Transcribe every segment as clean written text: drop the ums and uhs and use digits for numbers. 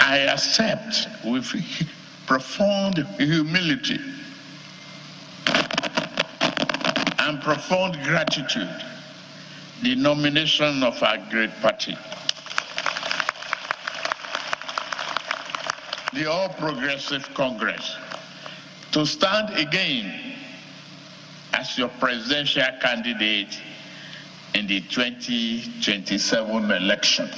I accept with profound humility and profound gratitude the nomination of our great party, the All Progressive Congress, to stand again as your presidential candidate in the 2027 election.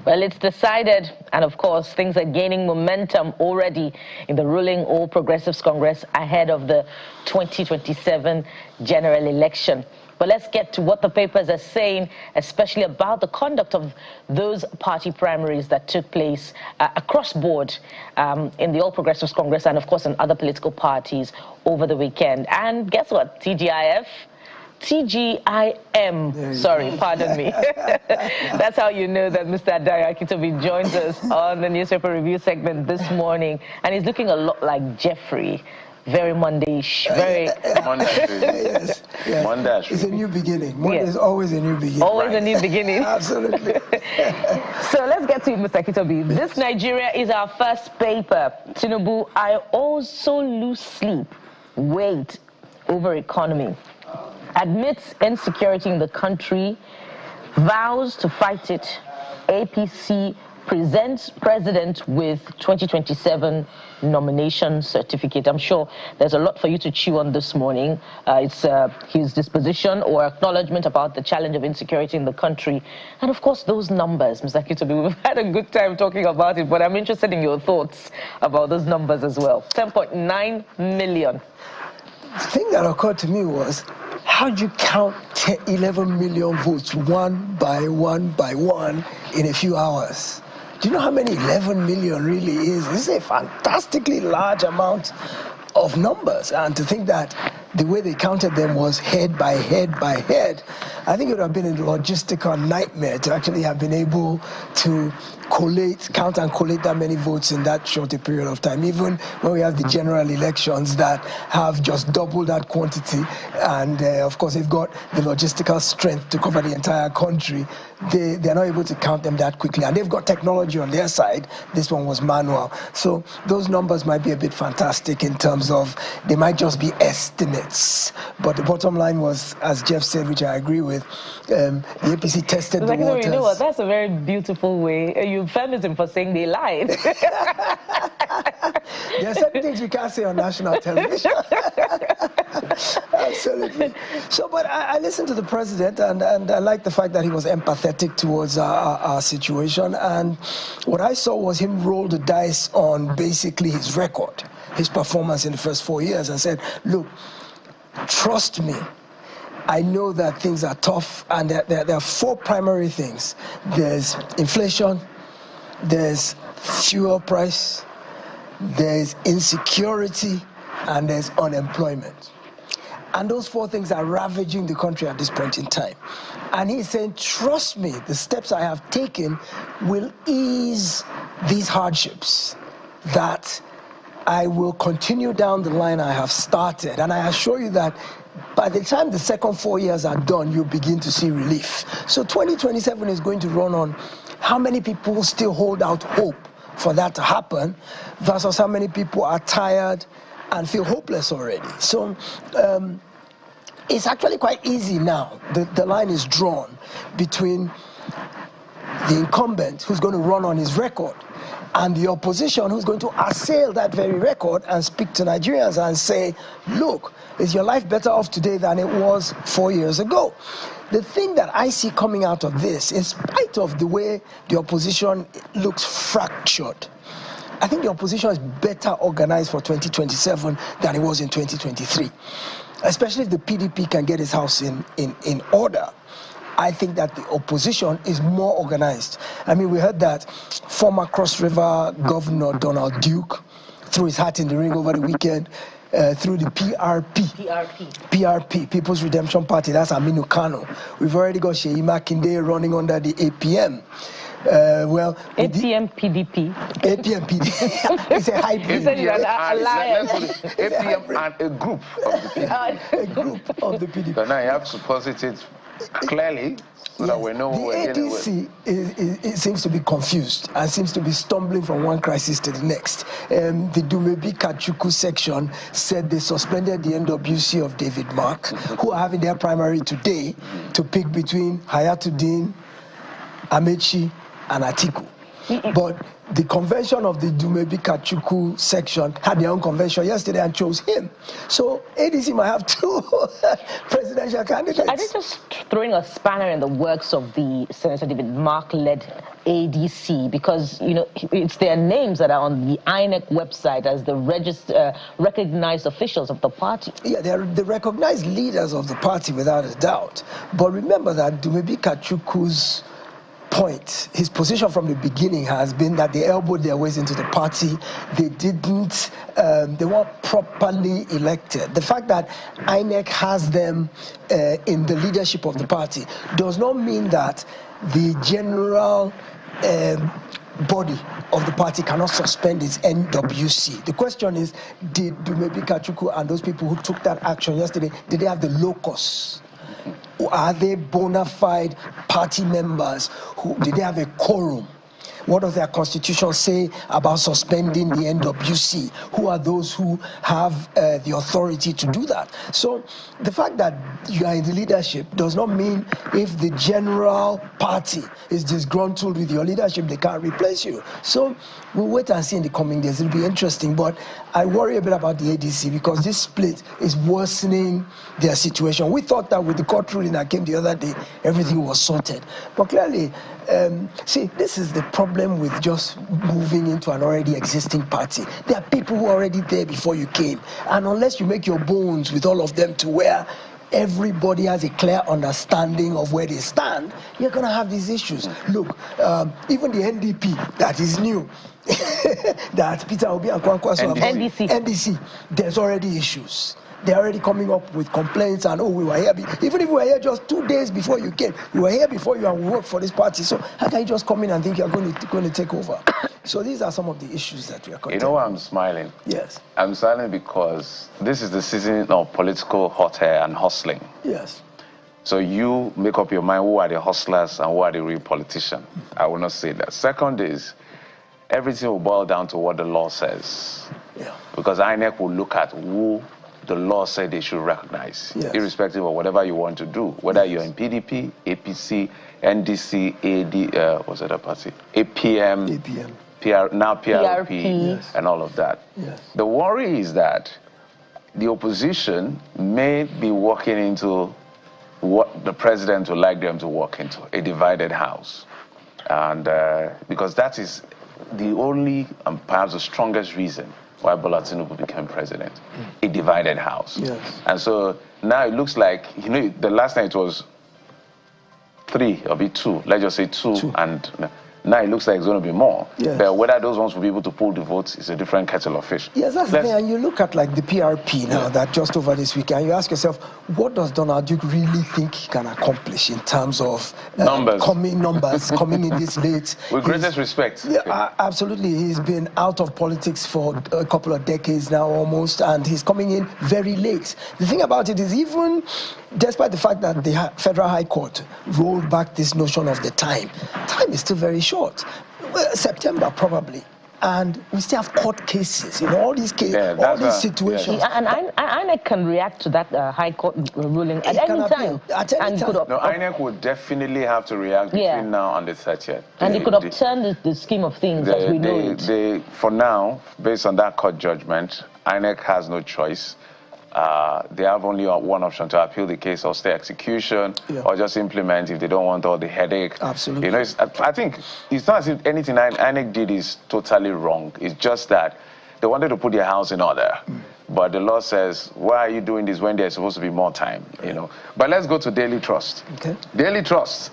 Well, it's decided, and of course, things are gaining momentum already in the ruling All Progressives Congress ahead of the 2027 general election. But let's get to what the papers are saying, especially about the conduct of those party primaries that took place across board in the All Progressives Congress and, of course, in other political parties over the weekend. And guess what? TGIM, sorry, pardon me. That's how you know that Mr. Adayo Akintobi joins us on the newspaper review segment this morning. And he's looking a lot like Jeffrey. Very Monday-ish, very... Yes. Monday. It's a new beginning. Monday is always a new beginning. Always a new beginning. Absolutely. So let's get to it, Mr. Akintobi. Yes. This Nigeria is our first paper. Tinubu, I also lose sleep. Wait over economy. Admits insecurity in the country, vows to fight it. APC presents president with 2027 nomination certificate. I'm sure there's a lot for you to chew on this morning. It's his disposition or acknowledgement about the challenge of insecurity in the country. And of course, those numbers, Mr. Akintobi, we've had a good time talking about it, but I'm interested in your thoughts about those numbers as well. 10.9 million. The thing that occurred to me was, how do you count 11 million votes one by one in a few hours? Do you know how many 11 million really is? This is a fantastically large amount of numbers. And to think that the way they counted them was head by head by head, I think it would have been a logistical nightmare to actually have been able to count and collate that many votes in that short a period of time, even when we have the general elections that have just double that quantity. And of course, they've got the logistical strength to cover the entire country. They're not able to count them that quickly. And they've got technology on their side. This one was manual. So those numbers might be a bit fantastic in terms of they might just be estimates. But the bottom line was, as Jeff said, which I agree with, the APC tested the waters. You know what? That's a very beautiful way. You euphemism for saying they lied. There are certain things we can't say on national television. Absolutely. So, but I listened to the president, and I like the fact that he was empathetic towards our situation. And what I saw was him roll the dice on basically his record, his performance in the first 4 years, and said, look, trust me, I know that things are tough, and there are four primary things. There's inflation, there's fuel price, there's insecurity, and there's unemployment. And those four things are ravaging the country at this point in time. And he's saying, trust me, the steps I have taken will ease these hardships, that I will continue down the line I have started. And I assure you that by the time the second 4 years are done, you'll begin to see relief. So 2027 is going to run on how many people still hold out hope for that to happen versus how many people are tired and feel hopeless already. So it's actually quite easy now. The line is drawn between the incumbent, who's going to run on his record, and the opposition, who's going to assail that very record and speak to Nigerians and say, look, is your life better off today than it was 4 years ago? The thing that I see coming out of this, in spite of the way the opposition looks fractured, I think the opposition is better organized for 2027 than it was in 2023, especially if the PDP can get its house in order. I think that the opposition is more organized. I mean, we heard that former Cross River Governor Donald Duke threw his hat in the ring over the weekend through the PRP, People's Redemption Party. That's Aminu Kano. We've already got Sheyi Makinde running under the APM. Well, APM PDP. APM PDP. It's a hybrid. It's an alliance. Let's put it, APM and a group of the PDP. A group of the PDP. So now you have to posit it clearly so that we know what we're dealing with. The ADC it seems to be confused and seems to be stumbling from one crisis to the next. The Dumebi Kachukwu section said they suspended the NWC of David Mark, who are having their primary today to pick between Hayatuddin, Amechi, and Atiku. But the convention of the Dumebi Kachukwu section had their own convention yesterday and chose him. So ADC might have two presidential candidates. Are they just throwing a spanner in the works of the Senator David Mark-led ADC? Because, you know, it's their names that are on the INEC website as the recognized officials of the party. Yeah, they're the recognized leaders of the party without a doubt. But remember that Dumebi Kachukwu's point, his position from the beginning has been that they elbowed their ways into the party. They didn't, they weren't properly elected. The fact that INEC has them in the leadership of the party does not mean that the general body of the party cannot suspend its NWC. The question is, did Dumebi Kachukwu and those people who took that action yesterday, did they have the locus? Are they bona fide party members? Did they have a quorum? What does their constitution say about suspending the NWC? Who are those who have the authority to do that? So the fact that you are in the leadership does not mean if the general party is disgruntled with your leadership, they can't replace you. So we'll wait and see in the coming days. It'll be interesting. But I worry a bit about the ADC because this split is worsening their situation. We thought that with the court ruling that came the other day, everything was sorted. But clearly, see, this is the problem with just moving into an already existing party. There are people who are already there before you came. And unless you make your bones with all of them to where everybody has a clear understanding of where they stand, you're going to have these issues. Look, even the NDP that is new, that Peter Obi and Kwankwaso about, NDC, there's already issues. They're already coming up with complaints and, oh, we were here. Even if we were here just 2 days before you came, we were here before you and we worked for this party. So how can you just come in and think you're going to take over? So these are some of the issues that we are contending. You know why I'm smiling? Yes. I'm smiling because this is the season of political hot air and hustling. Yes. So you make up your mind who are the hustlers and who are the real politicians. I will not say that. Second is, everything will boil down to what the law says. Yeah. Because INEC will look at who the law said they should recognize, yes, irrespective of whatever you want to do, whether yes, you're in PDP, APC, NDC, AD, what's that party? APM, PR, now PRP, yes, and all of that. Yes. The worry is that the opposition may be walking into what the president would like them to walk into, a divided house. And because that is the only and perhaps the strongest reason why Bola Tinubu became president, a divided house. Yes. And so now it looks like, you know, the last night it was 3, or be 2, let's just say 2. And now it looks like it's going to be more. Yes. But whether those ones will be able to pull the votes is a different kettle of fish. Yes, that's the thing. And you look at like the PRP now, that just over this weekend, you ask yourself, what does Donald Duke really think he can accomplish in terms of numbers coming in this late? With greatest respect. Yeah, absolutely. He's been out of politics for a couple of decades now almost, and he's coming in very late. The thing about it is, even despite the fact that the Federal High Court rolled back this notion of the time is still very short. Well, September probably, and we still have court cases, you know, all these cases, all these situations. Yeah. And INEC can react to that High Court ruling at any time. No, INEC would definitely have to react between now and the 30th. And they could upturn the scheme of things as we know it. For now, based on that court judgment, INEC has no choice. They have only one option: to appeal the case or stay execution, or just implement if they don't want all the headache. Absolutely. You know, I think it's not as if anything INEC did is totally wrong. It's just that they wanted to put their house in order. But the law says, why are you doing this when there's supposed to be more time? You know. But let's go to Daily Trust. Okay. Daily Trust.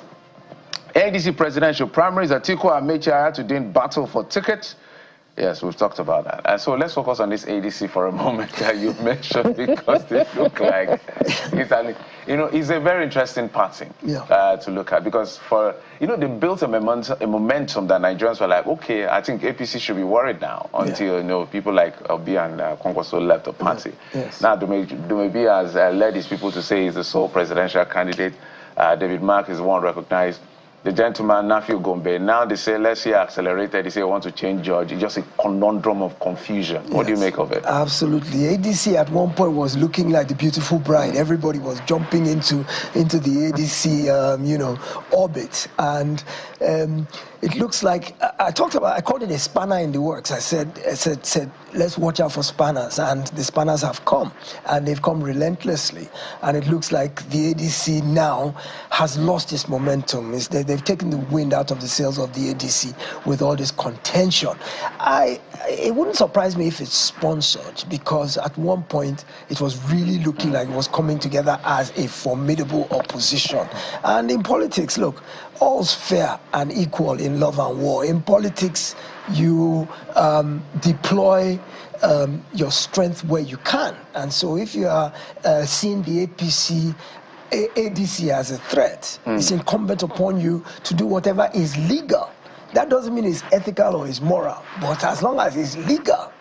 ADC presidential primaries, Atiku Amechi Hayatuddin battle for tickets. Yes, we've talked about that. And so let's focus on this ADC for a moment that you mentioned, because they look like it's a very interesting party to look at, because they built a momentum that Nigerians were like, okay, I think APC should be worried now until people like Obi and Kwankwaso left the party. Yes. Now Dumebi has led his people to say he's the sole presidential candidate. David Mark is the one recognized. The gentleman, Nafi Gombe, now they say, let's see accelerated. They say, want to change judge. It's just a conundrum of confusion. What do you make of it? Absolutely. ADC at one point was looking like the beautiful bride. Everybody was jumping into the ADC, orbit. And it looks like, I called it a spanner in the works. I said, let's watch out for spanners. And the spanners have come. And they've come relentlessly. And it looks like the ADC now has lost its momentum. They've taken the wind out of the sails of the ADC with all this contention. It wouldn't surprise me if it's sponsored, because at one point it was really looking like it was coming together as a formidable opposition. And in politics, look, all's fair and equal in love and war. In politics, you deploy your strength where you can. And so if you are seeing the ADC as a threat, it's incumbent upon you to do whatever is legal. That doesn't mean it's ethical or it's moral, but as long as it's legal,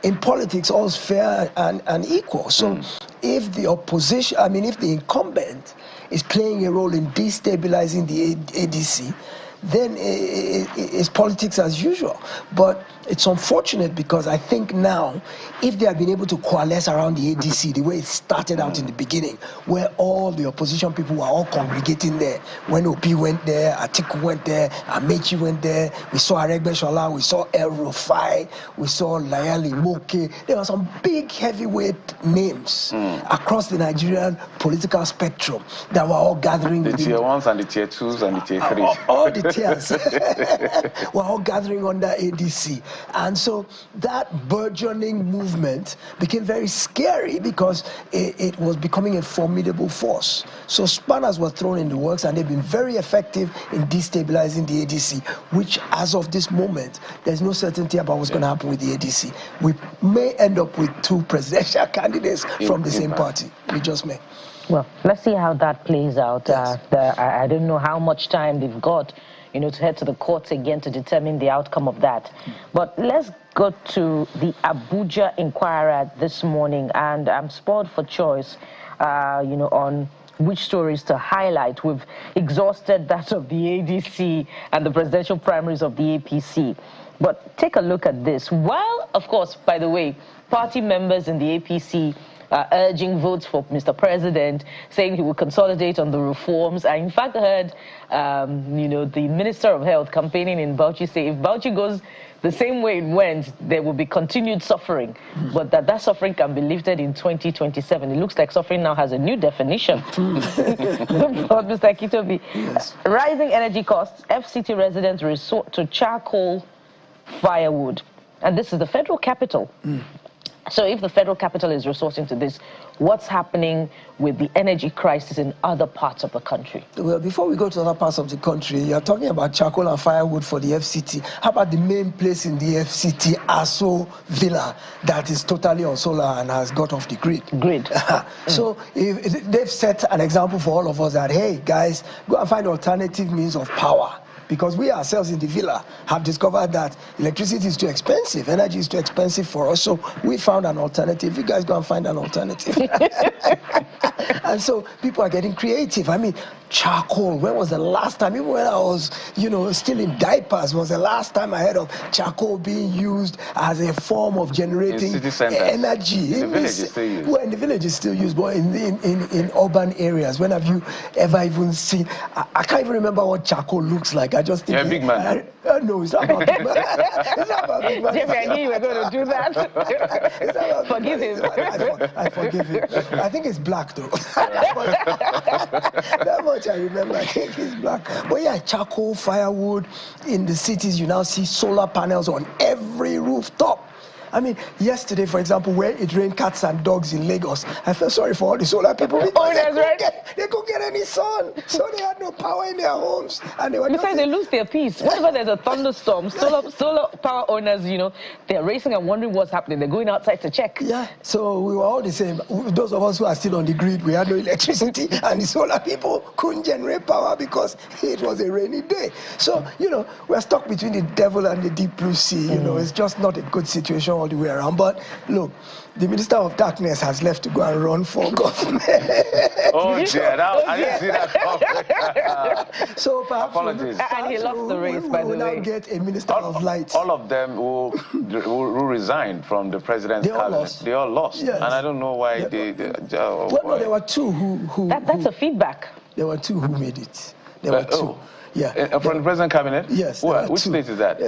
in politics, all's fair and equal. So if the opposition, if the incumbent is playing a role in destabilizing the ADC, then it's politics as usual. But it's unfortunate, because I think now, if they have been able to coalesce around the ADC the way it started out in the beginning, where all the opposition people were all congregating there, when OP went there, Atiku went there, Amechi went there, we saw Aregbe Shola, we saw El Rufai, we saw Layali Moke. There were some big heavyweight names across the Nigerian political spectrum that were all gathering. The tier 1s and the tier 2s and the tier 3s. All the tiers were all gathering under ADC. And so that burgeoning movement became very scary, because it was becoming a formidable force. So spanners were thrown in the works, and they've been very effective in destabilizing the ADC, which as of this moment, there's no certainty about what's going to happen with the ADC. We may end up with 2 presidential candidates from the same party. We just may. Well, let's see how that plays out. Yes. I don't know how much time they've got, to head to the courts again to determine the outcome of that. But let's go to the Abuja Inquirer this morning, and I'm spoiled for choice, on which stories to highlight. We've exhausted that of the ADC and the presidential primaries of the APC. But take a look at this. While, of course, by the way, party members in the APC urging votes for Mr. President, saying he will consolidate on the reforms. I, in fact, heard, the Minister of Health campaigning in Bauchi say if Bauchi goes the same way it went, there will be continued suffering, but that suffering can be lifted in 2027. It looks like suffering now has a new definition. Mr. Kitobi, rising energy costs, FCT residents resort to charcoal firewood, and this is the federal capital. So if the federal capital is resorting to this, what's happening with the energy crisis in other parts of the country? Well, before we go to other parts of the country, you're talking about charcoal and firewood for the FCT. How about the main place in the FCT, Aso Villa, that is totally on solar and has got off the grid? So if they've set an example for all of us that, hey, guys, go and find alternative means of power. Because we ourselves in the villa have discovered that electricity is too expensive, energy is too expensive for us, so we found an alternative. You guys go and find an alternative. And so people are getting creative. Charcoal, when was the last time, even when I was, still in diapers, was the last time I heard of charcoal being used as a form of generating energy? In the village it's still used. Well, in the village it's still used, but in urban areas, when have you ever even seen, I can't even remember what charcoal looks like. I just think... You're a big man. No, it's not about big man. It's not about big man. Jeffrey, I knew you were going to do that. Forgive him. I forgive him. I think it's black, though. That much I remember. I think it's black. But yeah, charcoal, firewood. In the cities, you now see solar panels on every rooftop. I mean, yesterday, for example, where it rained cats and dogs in Lagos, I felt sorry for all the solar people because they couldn't get any sun, so they had no power in their homes, and they were. Besides, they lose their peace. Whenever there's a thunderstorm, solar power owners, you know, they're racing and wondering what's happening. They're going outside to check. Yeah, so we were all the same. Those of us who are still on the grid, we had no electricity, and the solar people couldn't generate power because it was a rainy day. So, you know, we're stuck between the devil and the deep blue sea. You know, it's just not a good situation all the way around. But look, the Minister of Darkness has left to go and run for government. Oh, dear. I didn't see that coming. So perhaps and he lost the race, by the way. We will now get a Minister of Light. All of them will resign from the president's cabinet. They all lost. Yes. And I don't know why well, no, there were two who that's a feedback. There were two who made it. There were two. Yeah. From the president cabinet? Yes. Which state is that?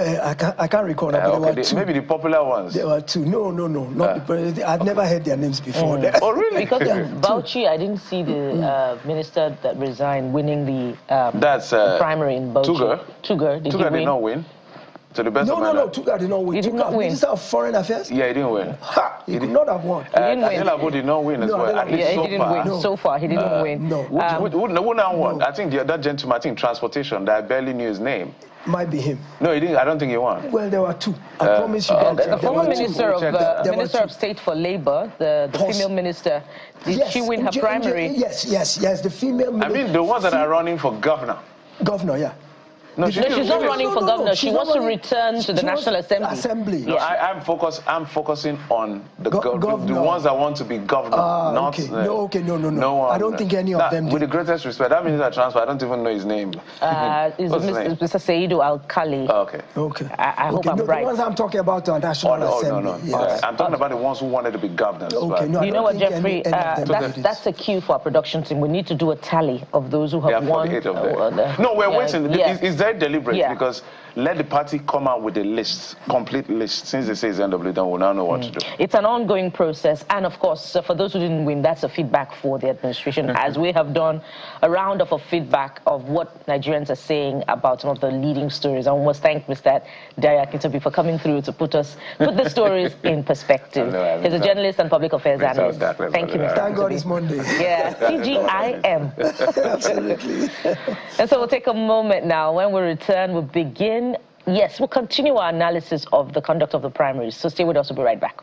I can't recall that, but there were two. Maybe the popular ones. There were two. No, not the president. I've never heard their names before. Oh, really? Because in Bauchi, I didn't see the minister that resigned winning the primary in Bauchi. Tugar did not win. To the best of my knowledge. Tugar did not win. He did not win. Minister of Foreign Affairs? Yeah, he didn't win. He could not have won. He didn't win. Adelabu did not win as well. He didn't win. No. So far, he didn't win. No. Who now won? I think that gentleman, I think transportation, that I barely knew his name. Might be him. No, he didn't. I don't think he won. Well, there were two. I promise you. The former Minister of State for Labor, the female minister, did she win her primary? Yes. The female minister. I mean, the ones that are running for governor. Governor, yeah. No, she's not running for governor. She wants to return to the National Assembly. No, I'm focusing on the ones that want to be governor. Not No. I don't think any of them. With the greatest respect, that minister transfer, I don't even know his name. Mr. Saidu Al-Khali. Okay. I hope I'm right. The ones I'm talking about are National Assembly. No. Yes. I'm talking about the ones who wanted to be governors. Okay, no, you know what, Jeffrey? That's a cue for our production team. We need to do a tally of those who have won. No, we're waiting. It's very deliberate because let the party come out with a list, complete list. Since they say it's NW, then we'll now know what to do. It's an ongoing process. And of course, for those who didn't win, that's a feedback for the administration, as we have done a roundup of feedback of what Nigerians are saying about some of the leading stories. I must thank Mr. Dayo Akintobi for coming through to put the stories in perspective. He's a journalist and public affairs analyst. Thank you, Mr. Thank God it's Monday. Yeah, TGIM. Absolutely. And so we'll take a moment now. When we return, we'll begin. Yes, we'll continue our analysis of the conduct of the primaries. So stay with us. We'll be right back.